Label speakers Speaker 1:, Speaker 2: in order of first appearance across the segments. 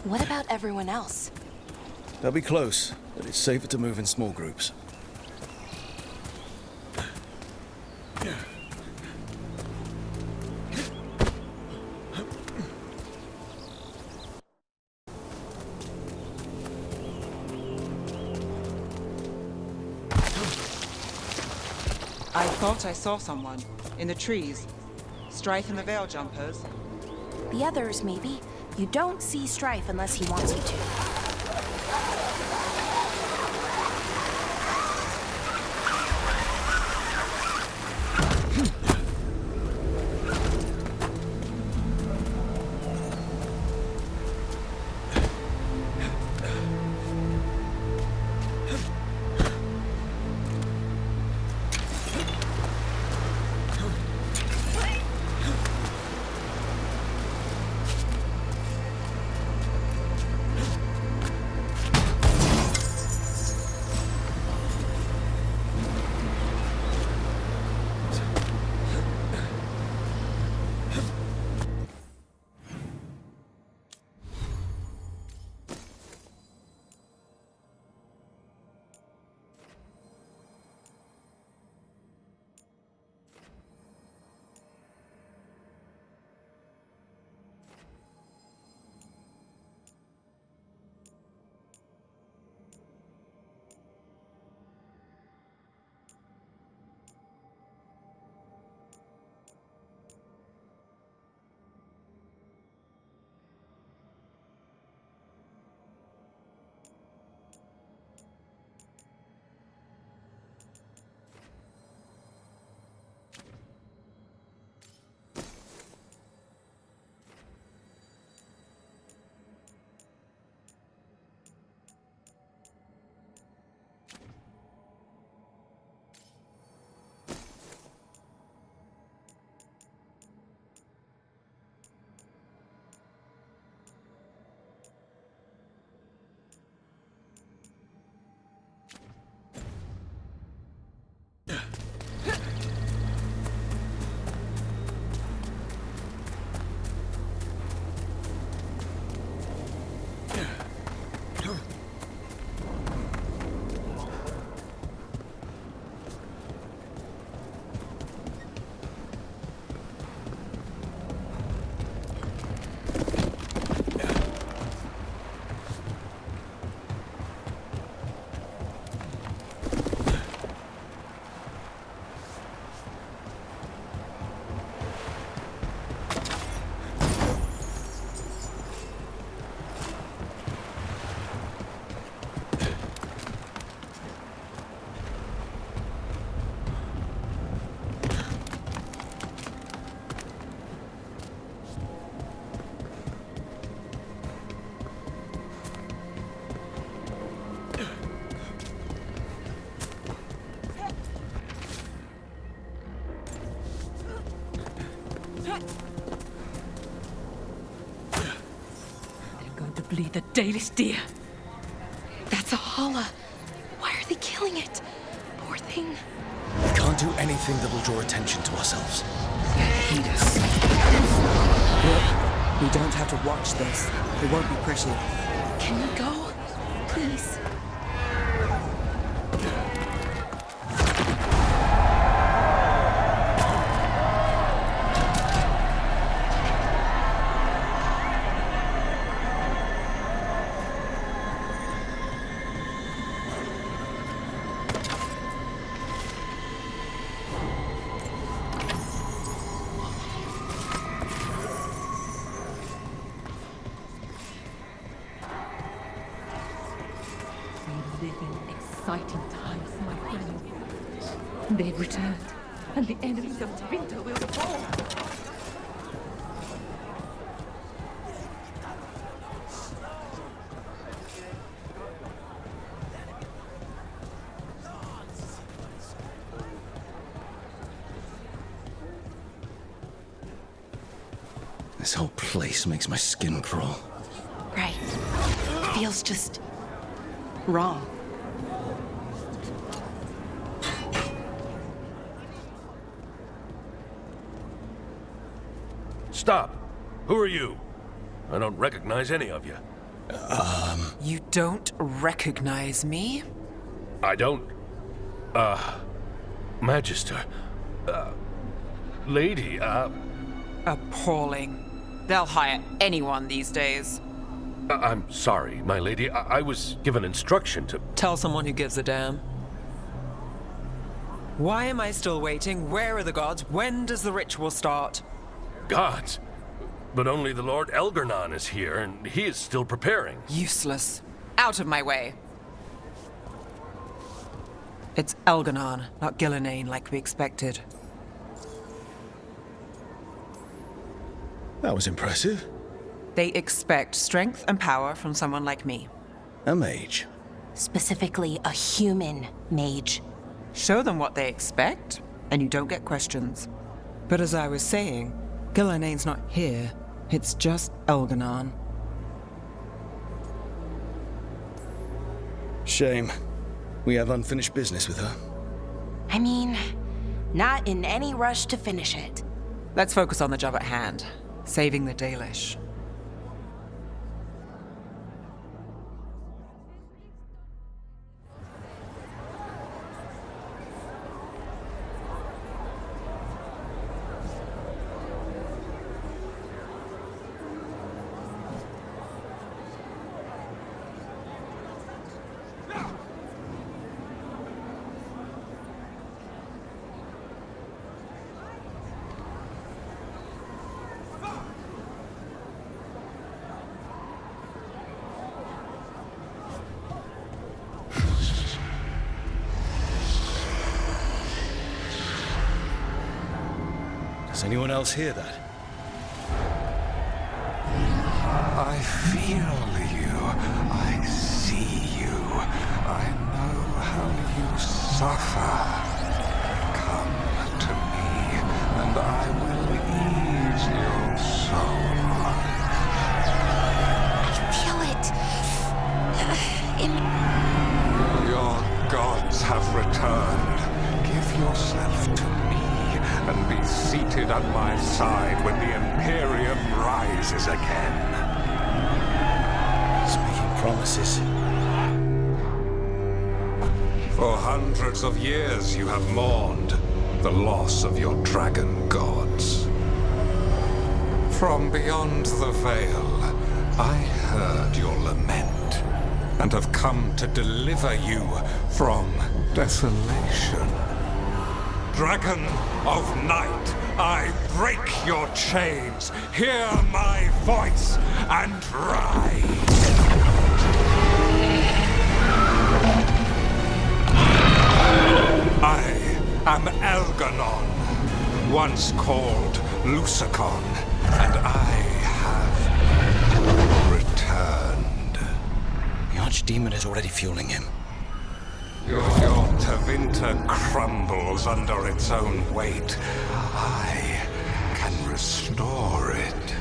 Speaker 1: What about everyone else?
Speaker 2: They'll be close, but it's safer to move in small groups.
Speaker 3: I thought I saw someone. In the trees. Strife and the Veil Jumpers.
Speaker 1: The others, maybe. You don't see Strife unless he wants you to.
Speaker 4: Bleed the Dalish deer.
Speaker 1: That's a holla. Why are they killing it? Poor thing.
Speaker 2: We can't do anything that'll draw attention to ourselves.
Speaker 3: Thedas. Look, we don't have to watch this. It won't be pretty.
Speaker 1: Can we go? Please.
Speaker 4: We live in exciting times, my friend. They've returned, and the enemies of winter will fall.
Speaker 2: This whole place makes my skin crawl.
Speaker 1: Right. Feels just wrong.
Speaker 5: Stop! Who are you? I don't recognize any of you.
Speaker 3: You don't recognize me?
Speaker 5: I don't... Magister. Lady,
Speaker 3: Appalling. They'll hire anyone these days.
Speaker 5: I'm sorry, my lady. I was given instruction to...
Speaker 3: Tell someone who gives a damn. Why am I still waiting? Where are the gods? When does the ritual start?
Speaker 5: Gods. But only the Lord Elgarnon is here, and he is still preparing.
Speaker 3: Useless. Out of my way. It's Elgarnon, not Gillenane like we expected.
Speaker 2: That was impressive.
Speaker 3: They expect strength and power from someone like me.
Speaker 2: A mage.
Speaker 1: Specifically, a human mage.
Speaker 3: Show them what they expect, and you don't get questions. But as I was saying, Gillenane's not here. It's just Elgarnon.
Speaker 2: Shame. We have unfinished business with her.
Speaker 1: I mean, not in any rush to finish it.
Speaker 3: Let's focus on the job at hand. Saving the Dalish.
Speaker 2: Does anyone else hear that?
Speaker 6: I feel you. I see you. I know how you suffer. Come to me, and I will ease your soul.
Speaker 1: I feel it.
Speaker 6: Your gods have returned. Give yourself to me, and be seated at my side when the Imperium rises again.
Speaker 2: Speaking promises.
Speaker 6: For hundreds of years you have mourned the loss of your dragon gods. From beyond the veil, I heard your lament, and have come to deliver you from desolation. Dragon of night, I break your chains. Hear my voice and rise. I am Elgarnon, once called Lucicon, and I have returned.
Speaker 2: The Archdemon is already fueling him.
Speaker 6: Your Tevinter crumbles under its own weight. I can restore it.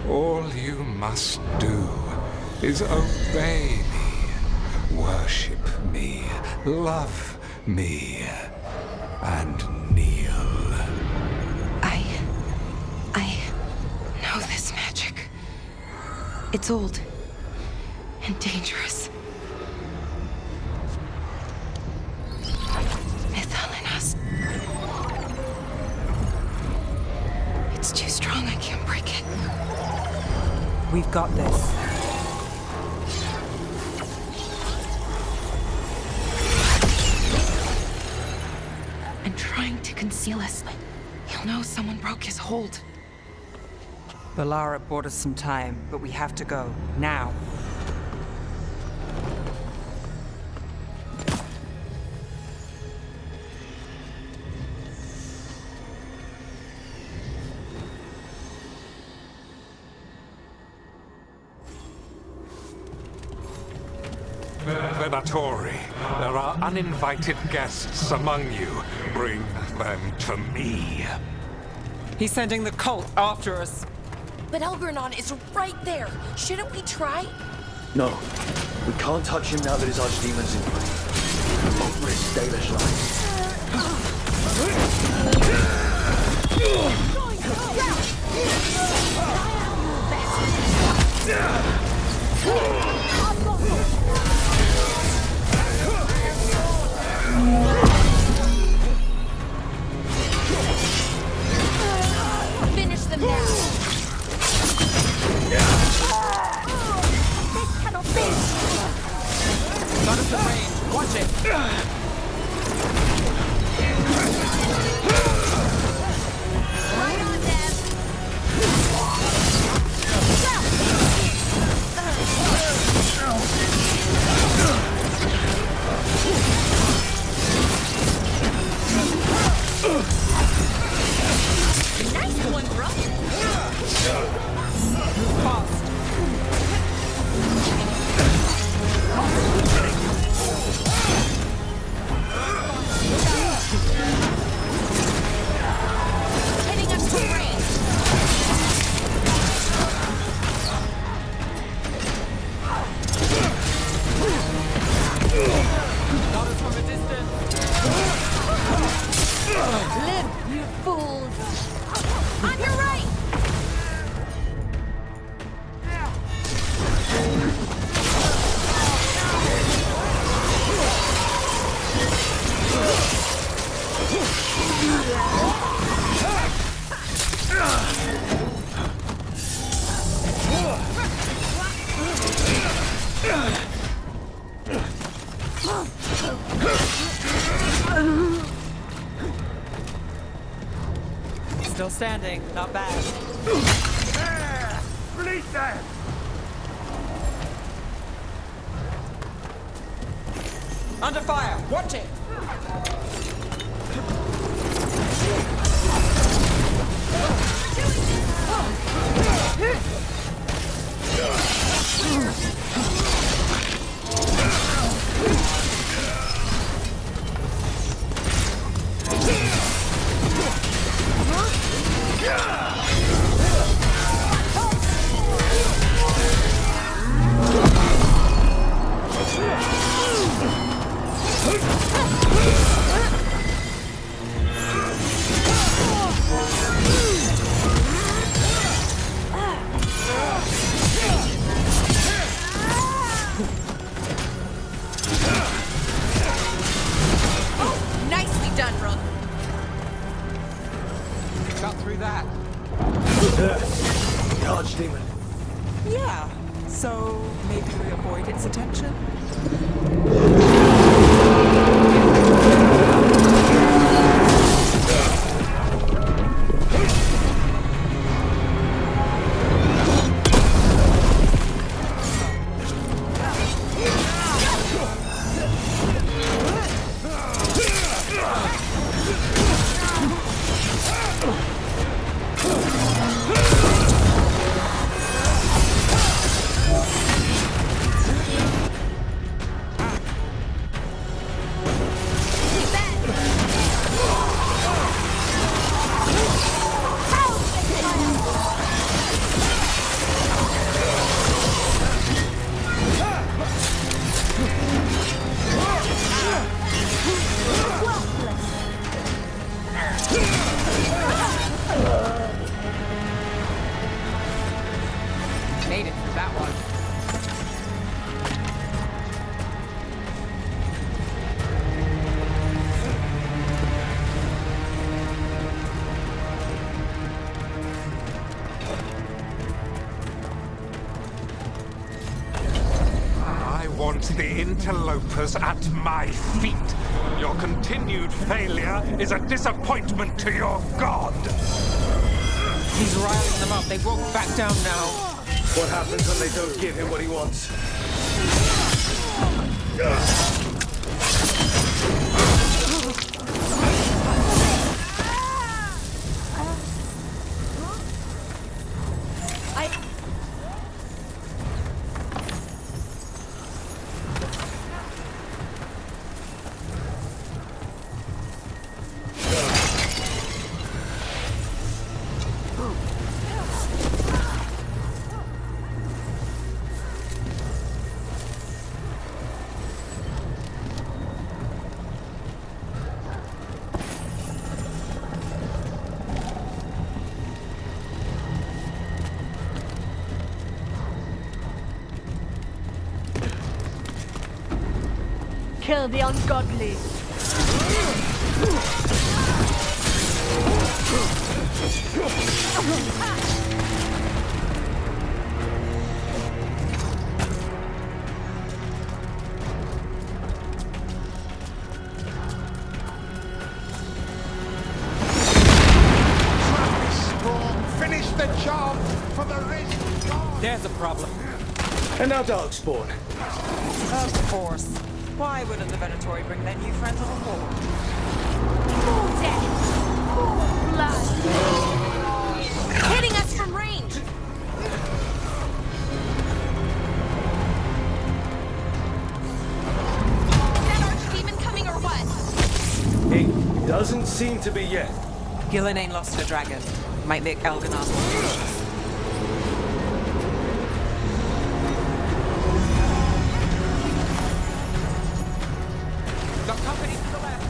Speaker 6: All you must do is obey me, worship me, love me, and kneel.
Speaker 1: I know this magic. It's old and dangerous. It's too strong, I can't break it.
Speaker 3: We've got this.
Speaker 1: I'm trying to conceal us. He'll know someone broke his hold.
Speaker 3: Balara bought us some time, but we have to go. Now.
Speaker 6: Venatori, there are uninvited guests among you. Bring them to me.
Speaker 3: He's sending the cult after us.
Speaker 1: But Elgarnon is right there. Shouldn't we try?
Speaker 7: No. We can't touch him now that his Archdemon's in play. Won't risk Dalish life.
Speaker 4: Live, you fools! On your right!
Speaker 3: Still standing, not bad.
Speaker 7: Release them!
Speaker 3: Under fire! Watch it!
Speaker 1: Nicely done, Rook.
Speaker 3: Got through that.
Speaker 7: The archdemon.
Speaker 3: Yeah, so maybe we avoid its attention? Made it through that one.
Speaker 6: I want the interlopers at my feet. Your continued failure is a disappointment to your god.
Speaker 3: He's riling them up. They won't back down now.
Speaker 7: What happens when they don't give him what he wants?
Speaker 4: Kill the ungodly.
Speaker 6: Finish the job for the risen god.
Speaker 3: There's a problem.
Speaker 7: And now Darkspawn.
Speaker 3: Of course. Why wouldn't the Venatori bring their new friends on board?
Speaker 4: More death. More blood.
Speaker 1: Hitting us from range. Is that archdemon coming or what?
Speaker 7: It doesn't seem to be yet.
Speaker 3: Gillen ain't lost a dragon. Might make Elganar more cautious. Got company to the left.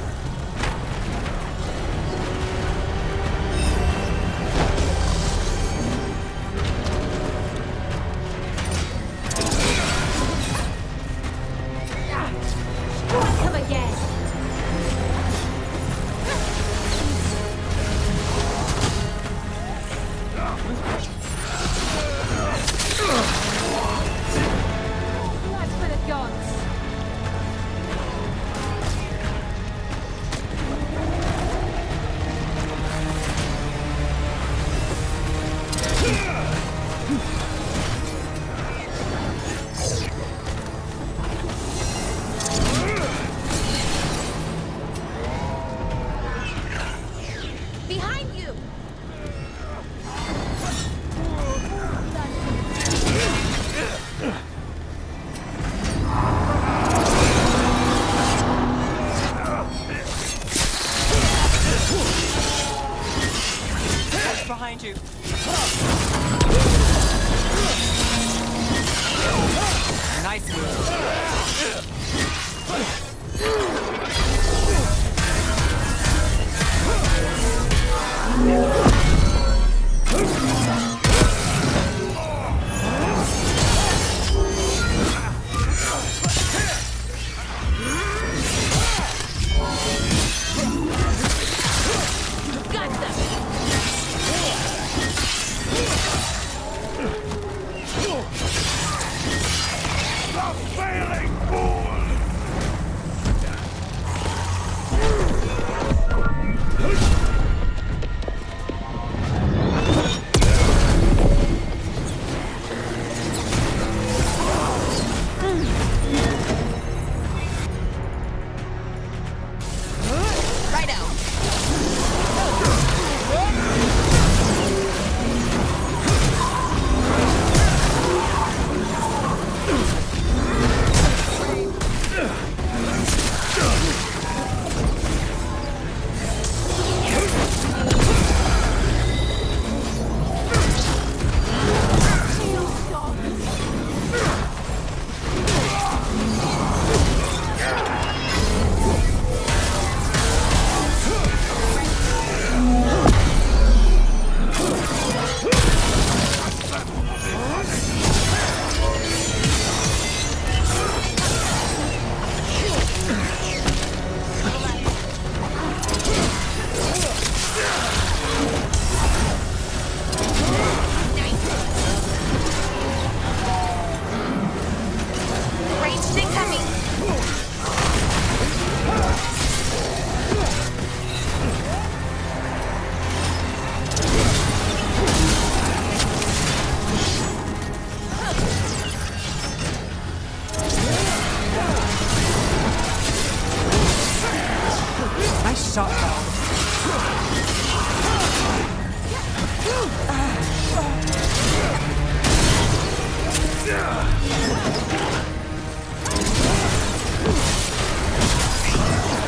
Speaker 3: Shot down.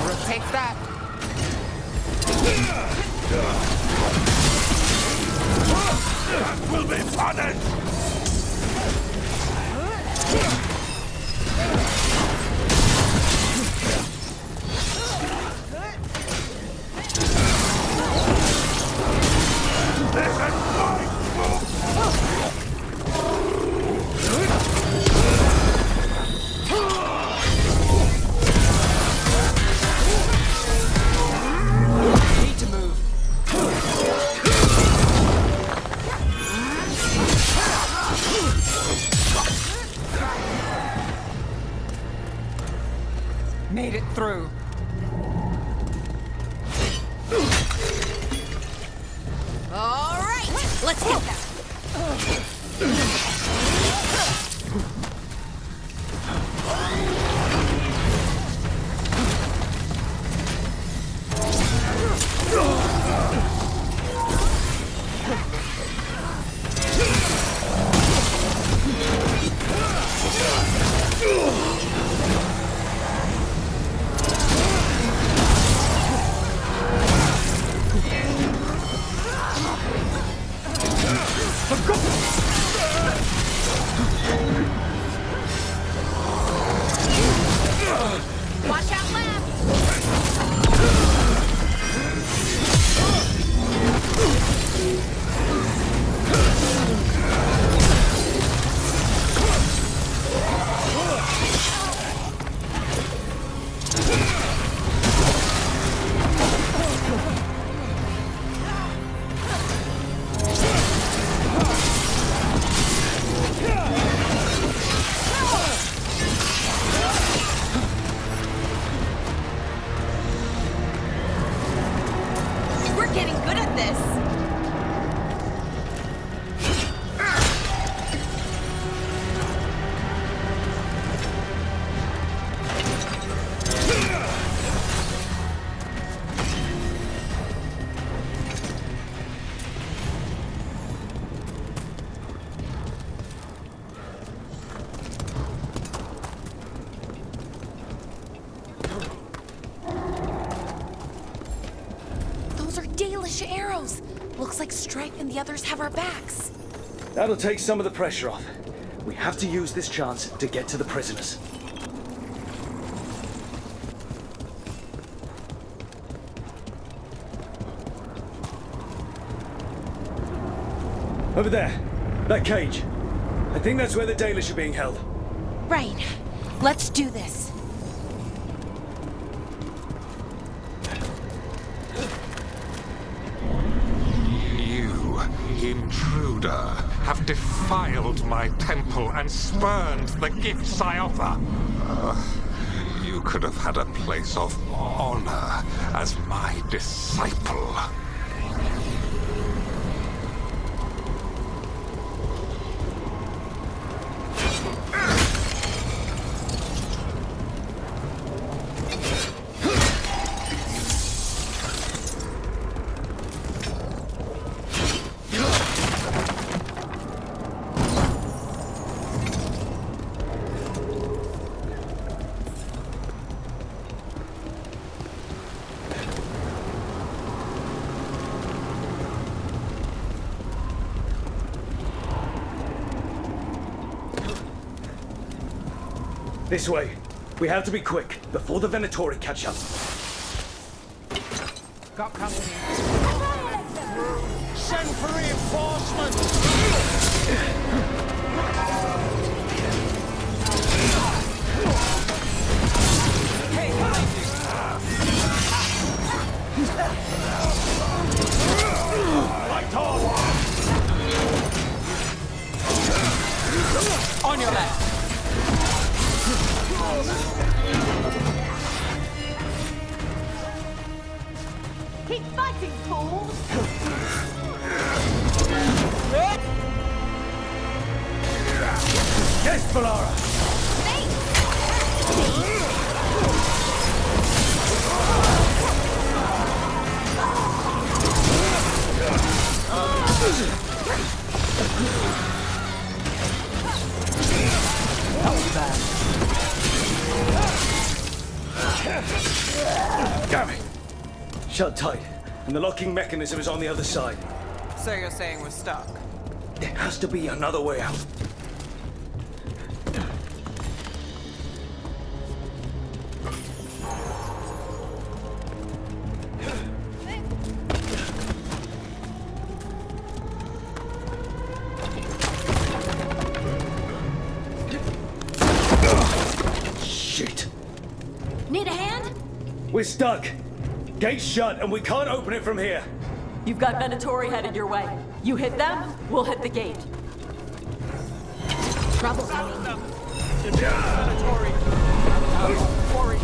Speaker 1: Rook takes that.
Speaker 5: Will be punished!
Speaker 3: Need to move. Made it through.
Speaker 1: All right, let's hit them. Watch out left! We're getting good at this. Those are Dalish arrows. Looks like Stripe and the others have our backs.
Speaker 7: That'll take some of the pressure off. We have to use this chance to get to the prisoners. Over there. That cage. I think that's where the Dalish are being held.
Speaker 1: Right. Let's do this.
Speaker 6: intruder, have defiled my temple and spurned the gifts I offer. You could have had a place of honor as my disciple.
Speaker 2: This way. We have to be quick, before the Venatori catch up.
Speaker 8: Got company. Send for reinforcements! Hey, light on! On your left!
Speaker 4: Keep fighting, fools!
Speaker 2: Yes, Valara! Damn it! Shut tight, and the locking mechanism is on the other side.
Speaker 3: So you're saying we're stuck?
Speaker 2: There has to be another way out. Shit!
Speaker 4: Need a hand?
Speaker 2: We're stuck. Gate's shut, and we can't open it from here.
Speaker 9: You've got Venatori headed your way. You hit them, we'll hit the gate.
Speaker 4: Trouble coming.
Speaker 8: Venatori! Worry.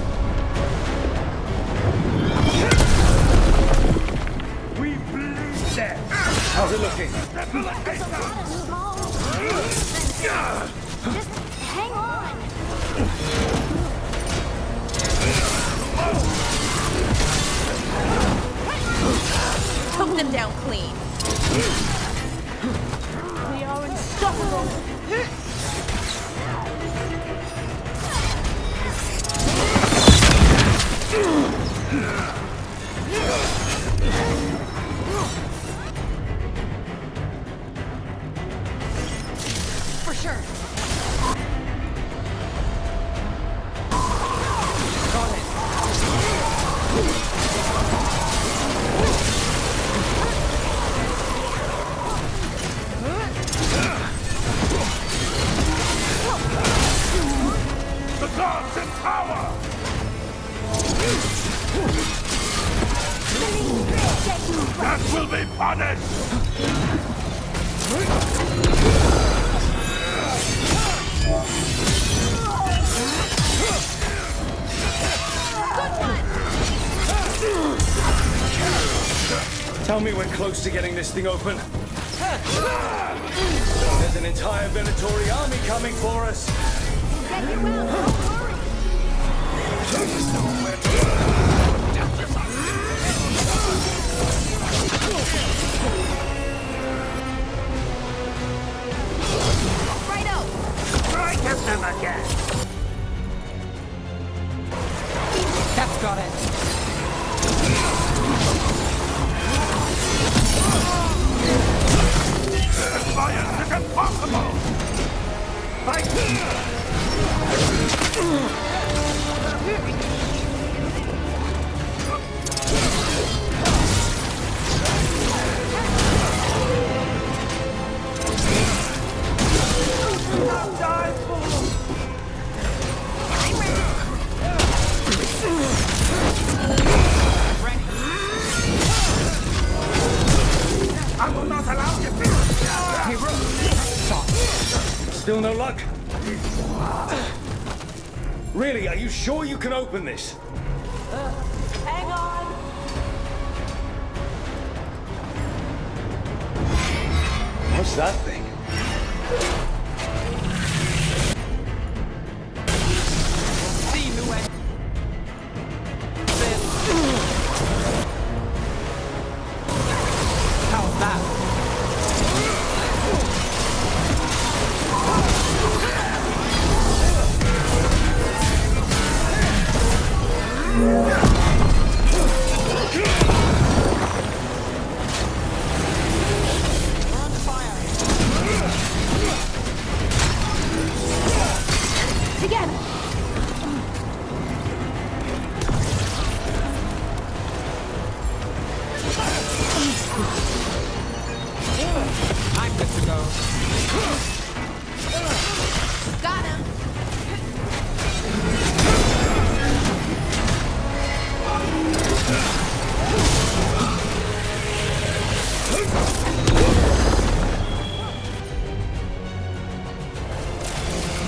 Speaker 2: We bleed them. How's it looking?
Speaker 4: Just hang on. Took them down clean. We are unstoppable. For sure.
Speaker 5: The gods in power! That will be punished!
Speaker 2: Tell me we're close to getting this thing open. There's an entire Venatori army coming for us.
Speaker 4: Get you out, don't worry. Righto.
Speaker 8: Right at them again!
Speaker 3: That's got it.
Speaker 5: Defiance is impossible!
Speaker 2: Still no luck? Really, are you sure you can open this?
Speaker 9: Hang on!
Speaker 2: What's that thing?
Speaker 8: See who went. How's that?
Speaker 1: Together!
Speaker 8: I'm good to go.
Speaker 1: Got him!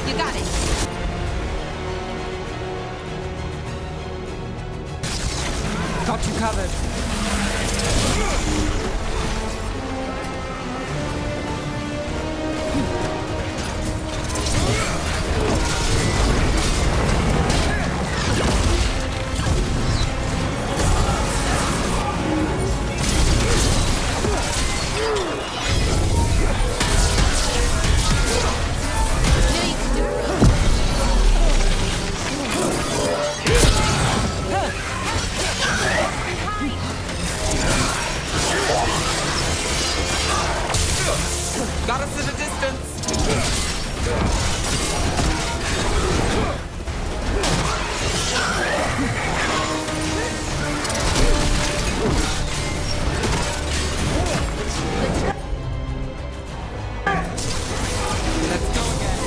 Speaker 1: You got it.
Speaker 3: Got you covered.
Speaker 8: Got us at a distance. Let's go again.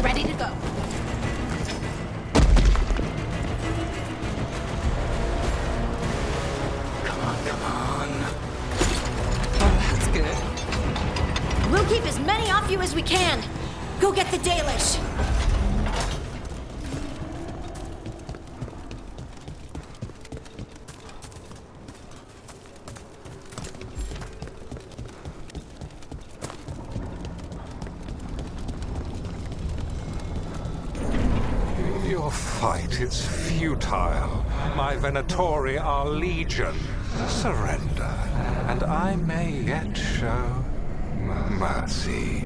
Speaker 1: Ready to go.
Speaker 2: Come on.
Speaker 3: Oh, that's good.
Speaker 10: We'll keep as many off you as we can. Go get the Dalish.
Speaker 6: Your fight is futile. My Venatori are legion. Surrender, and I may yet show mercy.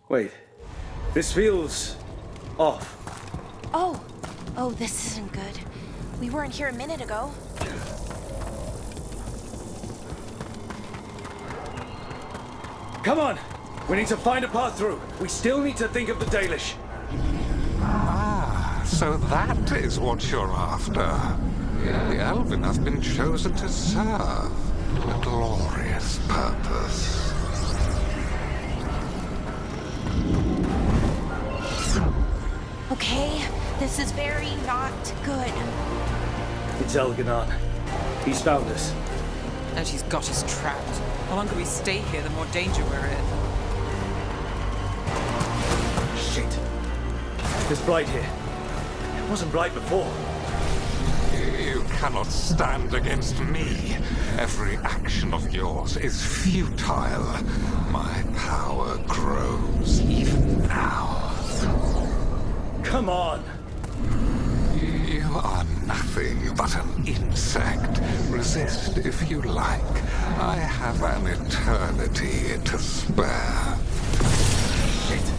Speaker 2: Wait. This feels off.
Speaker 10: Oh, this isn't good. We weren't here a minute ago.
Speaker 2: Come on! We need to find a path through. We still need to think of the Dalish.
Speaker 6: Ah, so that is what you're after. The Elven have been chosen to serve a glorious purpose.
Speaker 10: Okay, this is very not good.
Speaker 2: It's Elgarnan. He's found us.
Speaker 3: And she's got us trapped. The longer we stay here, the more danger we're in.
Speaker 2: Shit. There's blight here. It wasn't blight before.
Speaker 6: You cannot stand against me. Every action of yours is futile. My power grows even now.
Speaker 2: Come on!
Speaker 6: You are nothing but an insect. Resist if you like. I have an eternity to spare.
Speaker 2: Shit.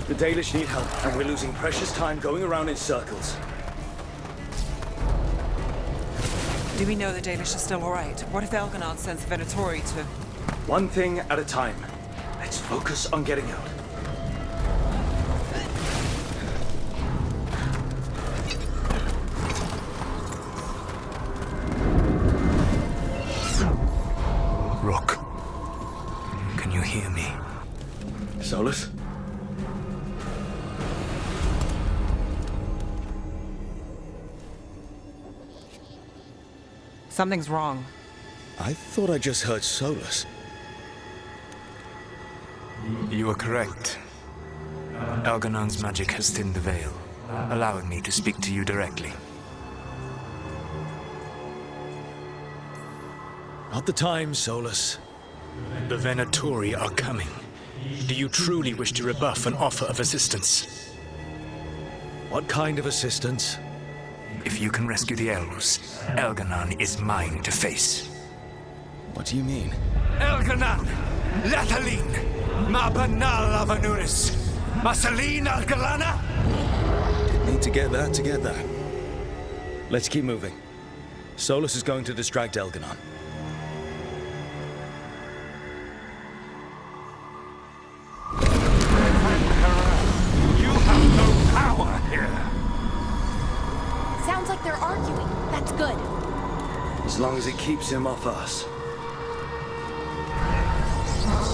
Speaker 2: The Dalish need help, and we're losing precious time going around in circles.
Speaker 3: Do we know the Dalish are still alright? What if Elganon sends Venatori to...
Speaker 2: One thing at a time. Let's focus on getting out.
Speaker 11: Rook, can you hear me?
Speaker 2: Solus?
Speaker 3: Something's wrong.
Speaker 2: I thought I just heard Solus.
Speaker 11: You are correct. Elganon's magic has thinned the veil, allowing me to speak to you directly.
Speaker 2: Not the time, Solus.
Speaker 11: The Venatori are coming. Do you truly wish to rebuff an offer of assistance?
Speaker 2: What kind of assistance?
Speaker 11: If you can rescue the elves, Elganon is mine to face.
Speaker 2: What do you mean?
Speaker 11: Elganon! Lathaline! Ma banal avanuris! Masaline Algalana!
Speaker 2: Didn't need to get that. Let's keep moving. Solus is going to distract Elganon.
Speaker 6: You have no power here.
Speaker 10: Sounds like they're arguing. That's good.
Speaker 2: As long as it keeps him off us.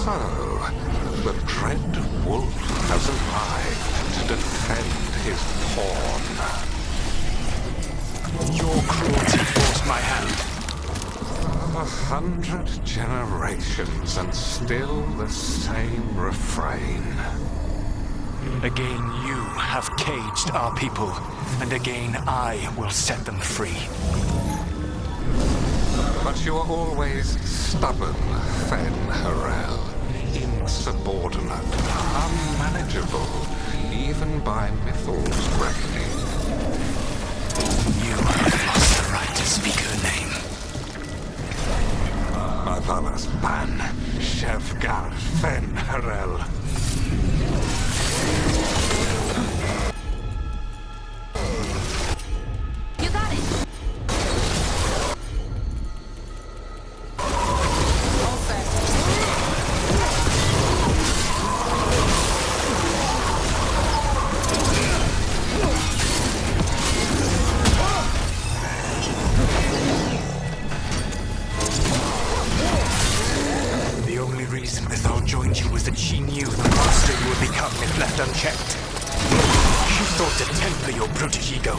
Speaker 6: So, the dread wolf has arrived to defend his pawn.
Speaker 11: Your cruelty forced my hand.
Speaker 6: 100 generations and still the same refrain.
Speaker 11: Again you have caged our people, and again I will set them free.
Speaker 6: But you are always stubborn, Fen Harel. Insubordinate, unmanageable, even by Mythal's reckoning.
Speaker 11: You have lost the right to speak her name.
Speaker 6: Mavalas Ban, Shevgar Fen Harel.
Speaker 10: You got it.
Speaker 11: The only reason Mythal joined you was that she knew the monster you would become if left unchecked. She thought to temper your brutish ego.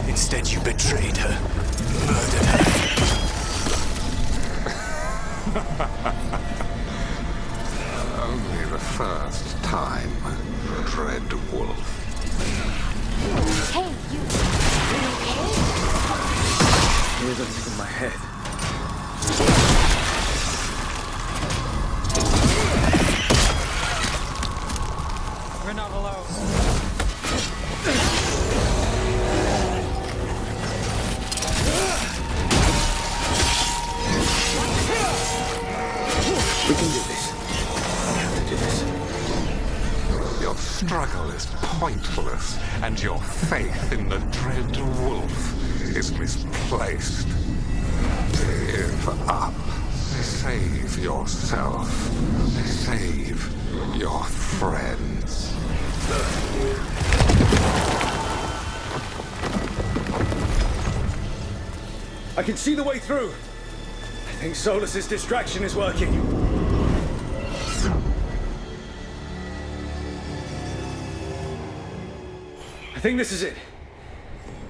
Speaker 11: Instead, you betrayed her, murdered her.
Speaker 6: Only the first time, Dread Wolf.
Speaker 10: Hey, you okay?
Speaker 2: Rhythms in my head.
Speaker 3: We're not alone.
Speaker 2: We can do this. We have to do this.
Speaker 6: Your struggle is pointless, and your faith in the Dread Wolf is misplaced. Give up. Save yourself. Save your friends.
Speaker 2: I can see the way through. I think Solus's distraction is working. I think this is it.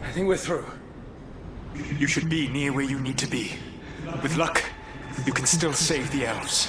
Speaker 2: I think we're through.
Speaker 11: You should be near where you need to be. With luck, you can still save the elves.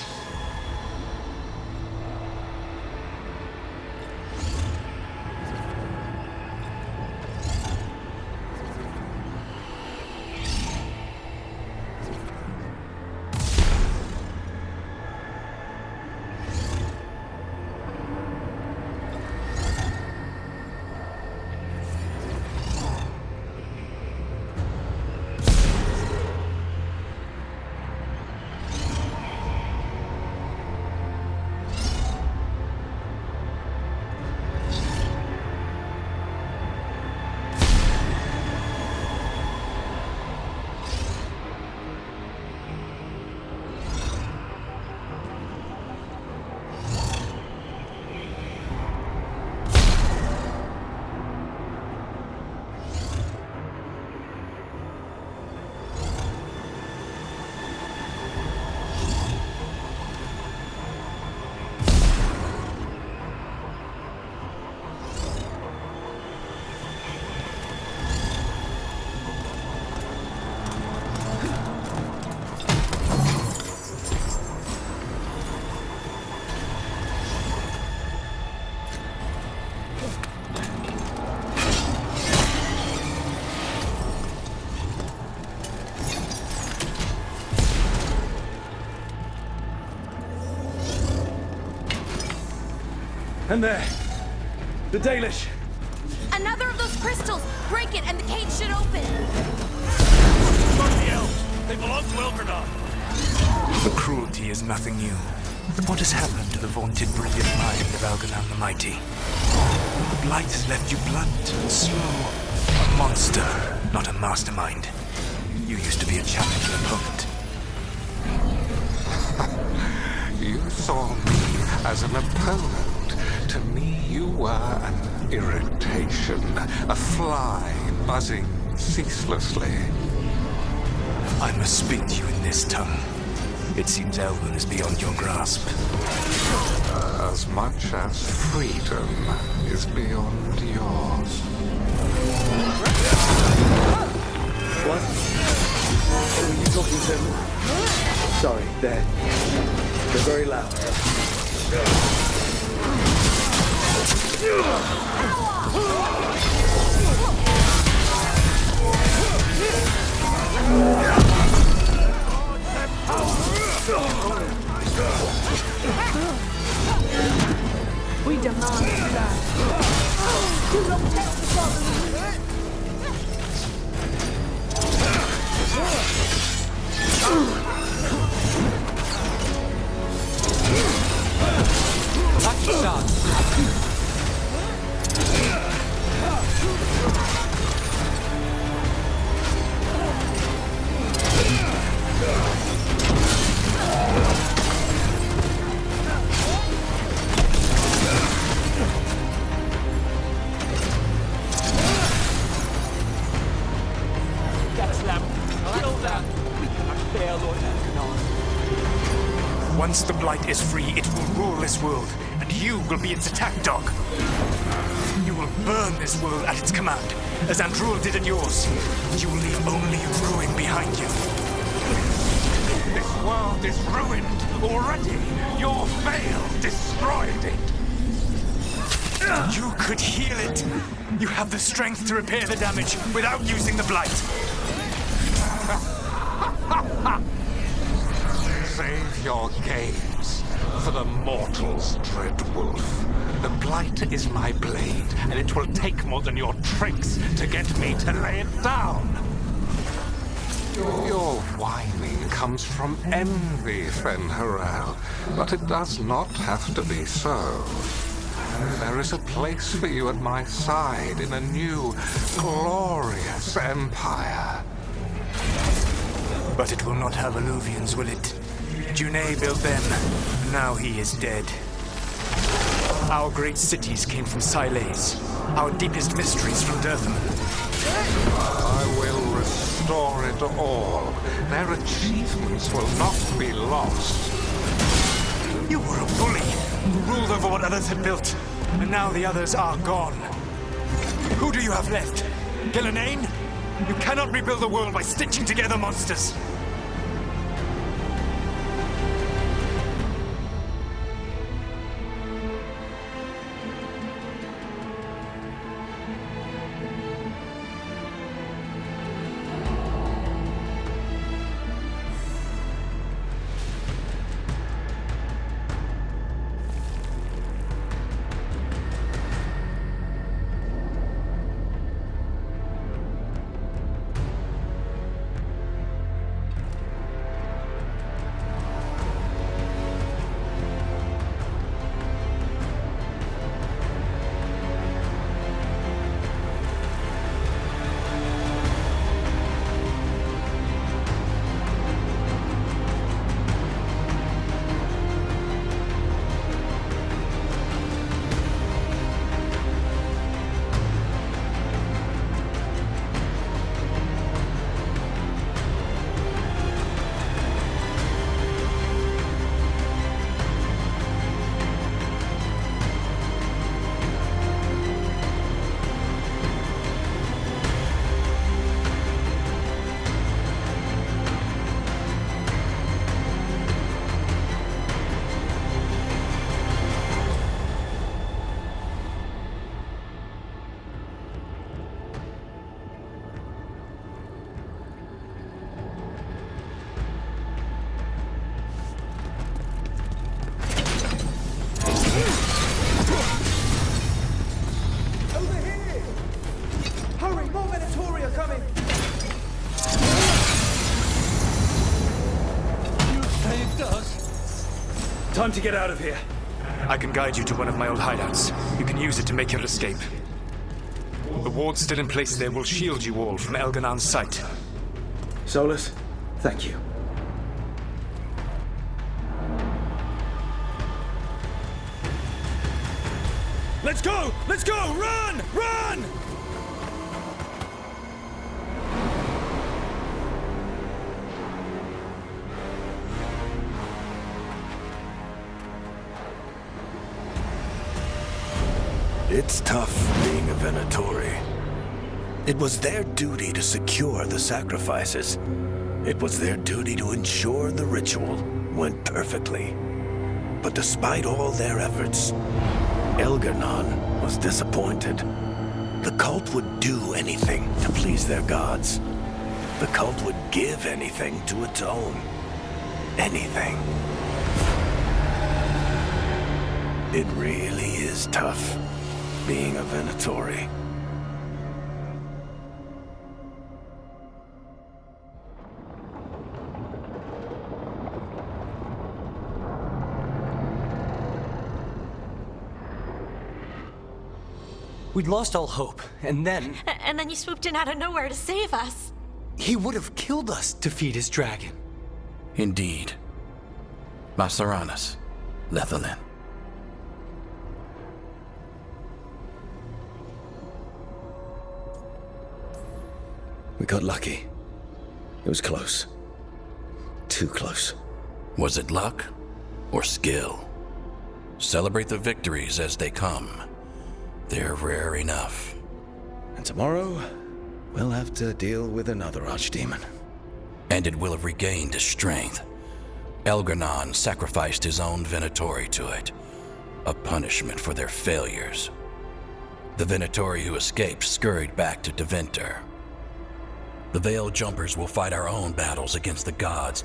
Speaker 2: And there. The Dalish.
Speaker 10: Another of those crystals! Break it and the cage should open!
Speaker 5: Go to the elves. They belong to Veilguard.
Speaker 11: The cruelty is nothing new. But what has happened to the vaunted brilliant mind of Algernon the Mighty? The blight has left you blunt and slow. A monster, not a mastermind. You used to be a challenging opponent.
Speaker 6: You saw me as an opponent. To me, you were an irritation, a fly buzzing ceaselessly.
Speaker 11: I must speak to you in this tongue. It seems Elven is beyond your grasp.
Speaker 6: As much as freedom is beyond yours.
Speaker 2: What? Who are you talking to? Sorry, they're very loud.
Speaker 4: We demand that. Do not tell the father.
Speaker 8: Lucky shot.
Speaker 11: Once the Blight is free, it will rule this world, and you will be its attack dog. You will burn this world at its command, as Andruil did in yours. You will leave only ruin behind you.
Speaker 6: This world is ruined already. Your veil destroyed it.
Speaker 11: You could heal it. You have the strength to repair the damage without using the Blight.
Speaker 6: Save your games for the mortals, dread wolf. The blight is my blade, and it will take more than your tricks to get me to lay it down. Your whining comes from envy, Fen'Harel, but it does not have to be so. There is a place for you at my side in a new, glorious empire.
Speaker 11: But it will not have Alluvians, will it? Juné built them, and now he is dead. Our great cities came from Sileys, our deepest mysteries from Dirthaman.
Speaker 6: I will restore it all. Their achievements will not be lost.
Speaker 11: You were a bully. You ruled over what others had built, and now the others are gone. Who do you have left? Gillenane? You cannot rebuild the world by stitching together monsters.
Speaker 7: Time to get out of here.
Speaker 11: I can guide you to one of my old hideouts. You can use it to make your escape. The wards still in place there will shield you all from Elganon's sight.
Speaker 7: Solus, thank you.
Speaker 2: Let's go! Let's go! Run! Run!
Speaker 12: It's tough being a Venatori. It was their duty to secure the sacrifices. It was their duty to ensure the ritual went perfectly. But despite all their efforts, Elganon was disappointed. The cult would do anything to please their gods. The cult would give anything to atone. Anything. It really is tough being a Venatori.
Speaker 13: We'd lost all hope, and then...
Speaker 10: And then you swooped in out of nowhere to save us.
Speaker 13: He would have killed us to feed his dragon.
Speaker 14: Indeed. Masaranas, Lethalin.
Speaker 2: We got lucky. It was close. Too close.
Speaker 14: Was it luck or skill? Celebrate the victories as they come. They're rare enough.
Speaker 2: And tomorrow, we'll have to deal with another archdemon.
Speaker 14: And it will have regained its strength. Elganon sacrificed his own Venatori to it. A punishment for their failures. The Venatori who escaped scurried back to Deventer. The Veil Jumpers will fight our own battles against the gods.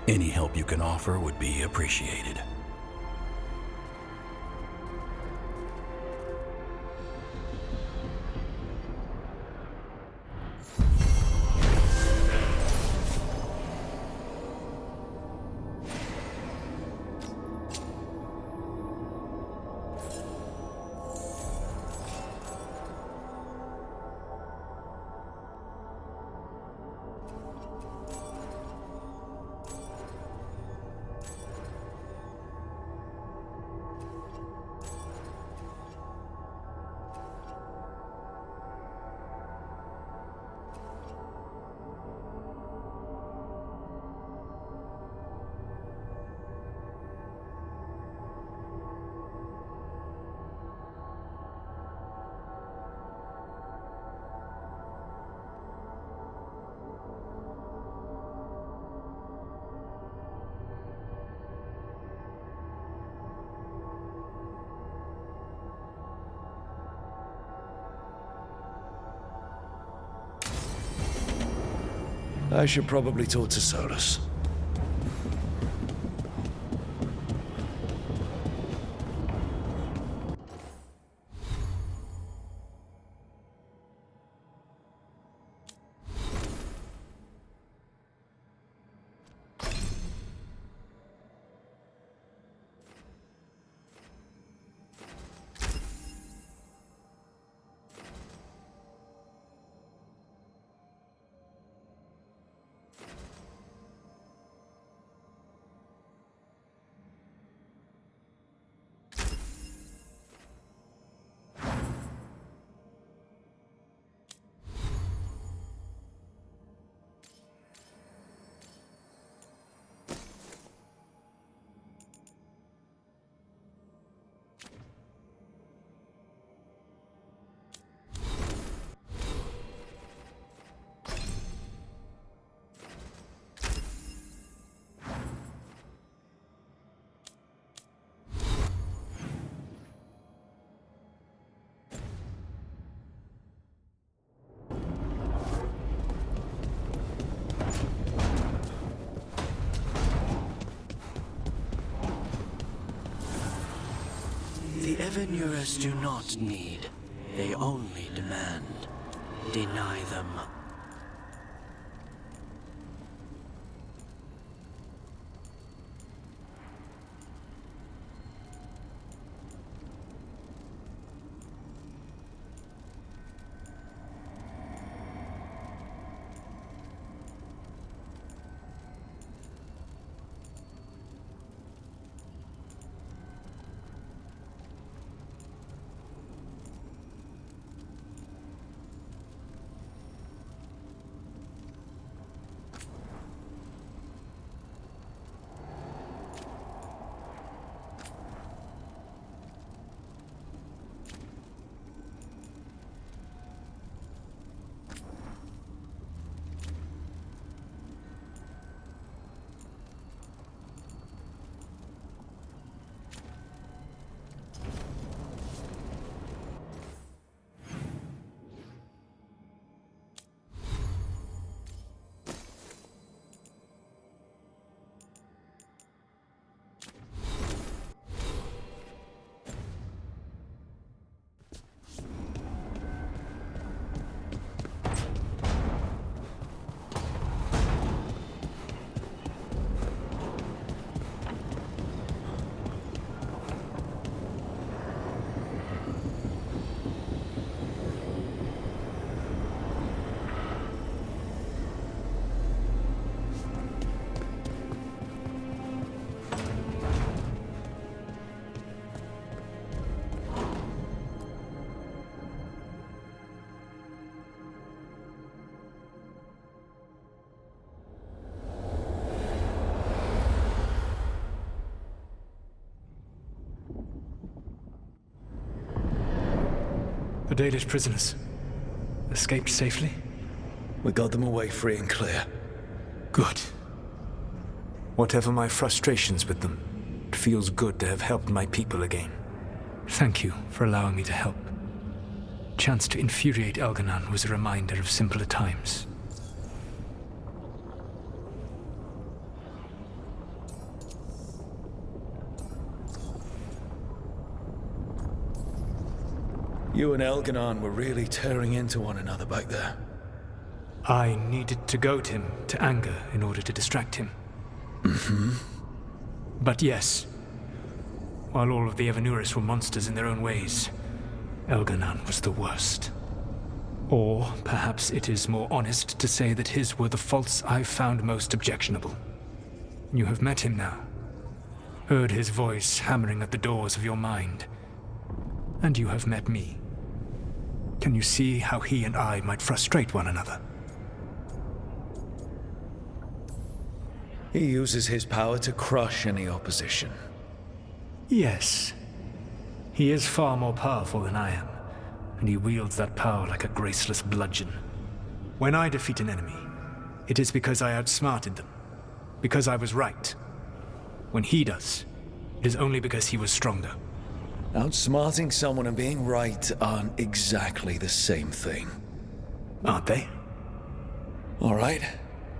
Speaker 14: Any help you can offer would be appreciated.
Speaker 2: I should probably talk to Solus.
Speaker 15: The Evanurers do not need, they only demand. Deny them.
Speaker 13: The Dalish prisoners escaped safely?
Speaker 2: We got them away free and clear.
Speaker 13: Good. Whatever my frustrations with them, it feels good to have helped my people again. Thank you for allowing me to help. Chance to infuriate Elganon was a reminder of simpler times.
Speaker 2: You and Elganon were really tearing into one another back there.
Speaker 13: I needed to goad him to anger in order to distract him.
Speaker 2: Mm-hmm.
Speaker 13: But yes, while all of the Evanuris were monsters in their own ways, Elganon was the worst. Or perhaps it is more honest to say that his were the faults I found most objectionable. You have met him now, heard his voice hammering at the doors of your mind, and you have met me. Can you see how he and I might frustrate one another?
Speaker 2: He uses his power to crush any opposition.
Speaker 13: Yes. He is far more powerful than I am, and he wields that power like a graceless bludgeon. When I defeat an enemy, it is because I outsmarted them, because I was right. When he does, it is only because he was stronger.
Speaker 2: Outsmarting someone and being right aren't exactly the same thing.
Speaker 13: Aren't they?
Speaker 2: All right.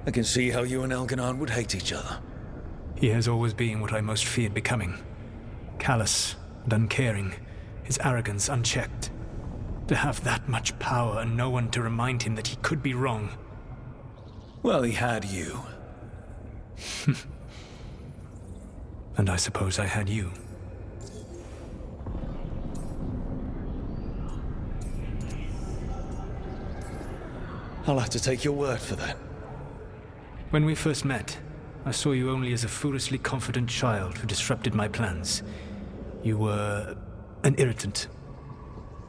Speaker 2: I can see how you and Elganon would hate each other.
Speaker 13: He has always been what I most feared becoming. Callous and uncaring, his arrogance unchecked. To have that much power and no one to remind him that he could be wrong.
Speaker 2: Well, he had you.
Speaker 13: And I suppose I had you.
Speaker 2: I'll have to take your word for that.
Speaker 13: When we first met, I saw you only as a foolishly confident child who disrupted my plans. You were an irritant.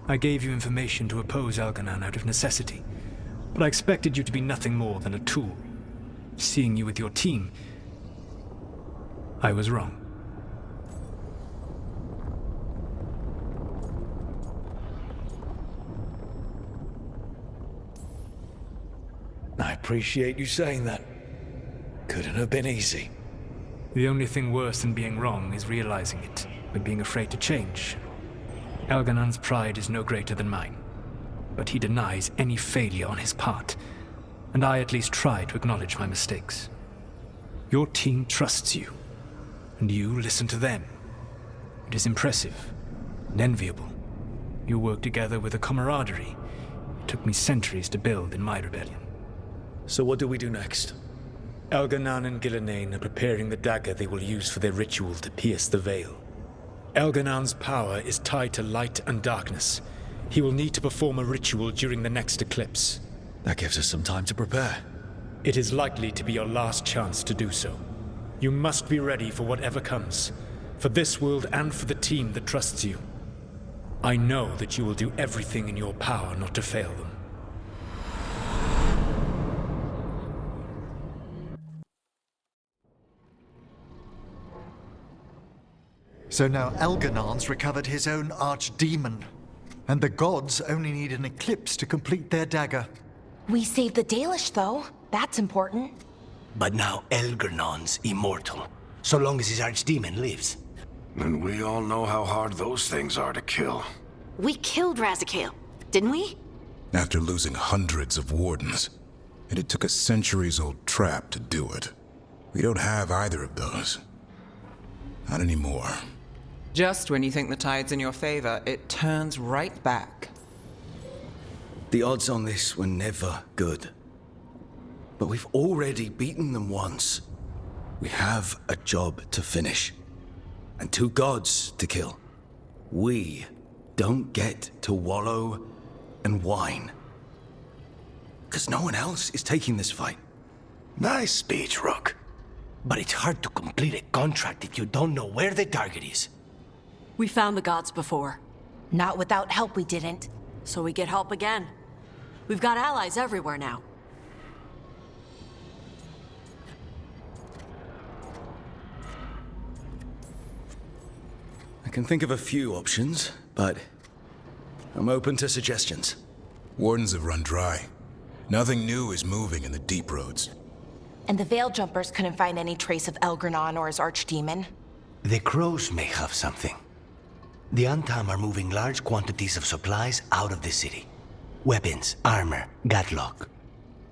Speaker 13: I gave you information to oppose Elganon out of necessity, but I expected you to be nothing more than a tool. Seeing you with your team, I was wrong.
Speaker 2: I appreciate you saying that. Couldn't have been easy.
Speaker 13: The only thing worse than being wrong is realizing it, but being afraid to change. Elganon's pride is no greater than mine, but he denies any failure on his part, and I at least try to acknowledge my mistakes. Your team trusts you, and you listen to them. It is impressive and enviable. You work together with a camaraderie it took me centuries to build in my rebellion.
Speaker 2: So what do we do next?
Speaker 13: Elganon and Gillenane are preparing the dagger they will use for their ritual to pierce the veil. Elganon's power is tied to light and darkness. He will need to perform a ritual during the next eclipse.
Speaker 2: That gives us some time to prepare.
Speaker 13: It is likely to be your last chance to do so. You must be ready for whatever comes, for this world and for the team that trusts you. I know that you will do everything in your power not to fail them.
Speaker 16: So now Elganon's recovered his own archdemon, and the gods only need an eclipse to complete their dagger.
Speaker 10: We saved the Dalish, though. That's important.
Speaker 15: But now Elganon's immortal, so long as his archdemon lives.
Speaker 17: And we all know how hard those things are to kill.
Speaker 10: We killed Razikale, didn't we?
Speaker 18: After losing hundreds of wardens, and it took a centuries-old trap to do it. We don't have either of those. Not anymore.
Speaker 3: Just when you think the tide's in your favor, it turns right back.
Speaker 2: The odds on this were never good. But we've already beaten them once. We have a job to finish. And 2 gods to kill. We don't get to wallow and whine. Because no one else is taking this fight.
Speaker 15: Nice speech, Rook. But it's hard to complete a contract if you don't know where the target is.
Speaker 9: We found the gods before.
Speaker 10: Not without help, we didn't.
Speaker 9: So we get help again. We've got allies everywhere now.
Speaker 2: I can think of a few options, but I'm open to suggestions.
Speaker 18: Wardens have run dry. Nothing new is moving in the deep roads.
Speaker 10: And the Veil Jumpers couldn't find any trace of Elgranon or his archdemon.
Speaker 15: The crows may have something. The Antam are moving large quantities of supplies out of the city. Weapons, armor, gatlock.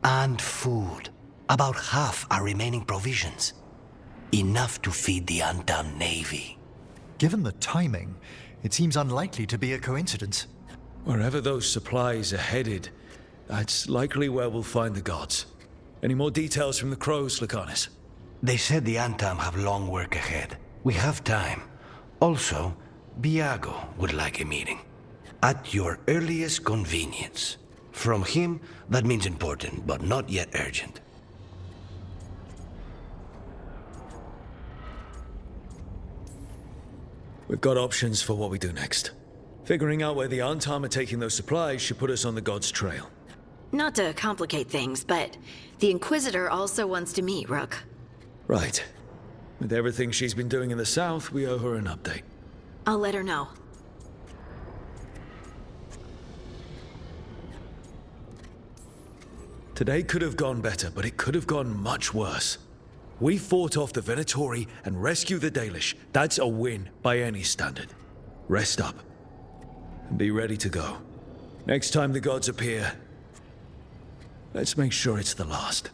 Speaker 15: And food. About half our remaining provisions. Enough to feed the Antam navy.
Speaker 16: Given the timing, it seems unlikely to be a coincidence.
Speaker 2: Wherever those supplies are headed, that's likely where we'll find the gods. Any more details from the crows, Lucanus?
Speaker 15: They said the Antam have long work ahead. We have time. Also, Biago would like a meeting. At your earliest convenience. From him, that means important, but not yet urgent.
Speaker 2: We've got options for what we do next. Figuring out where the Antam are taking those supplies should put us on the gods' trail.
Speaker 19: Not to complicate things, but the Inquisitor also wants to meet Rook.
Speaker 2: Right. With everything she's been doing in the south, we owe her an update.
Speaker 19: I'll let her know.
Speaker 2: Today could have gone better, but it could have gone much worse. We fought off the Venatori and rescued the Dalish. That's a win by any standard. Rest up. And be ready to go. Next time the gods appear, let's make sure it's the last.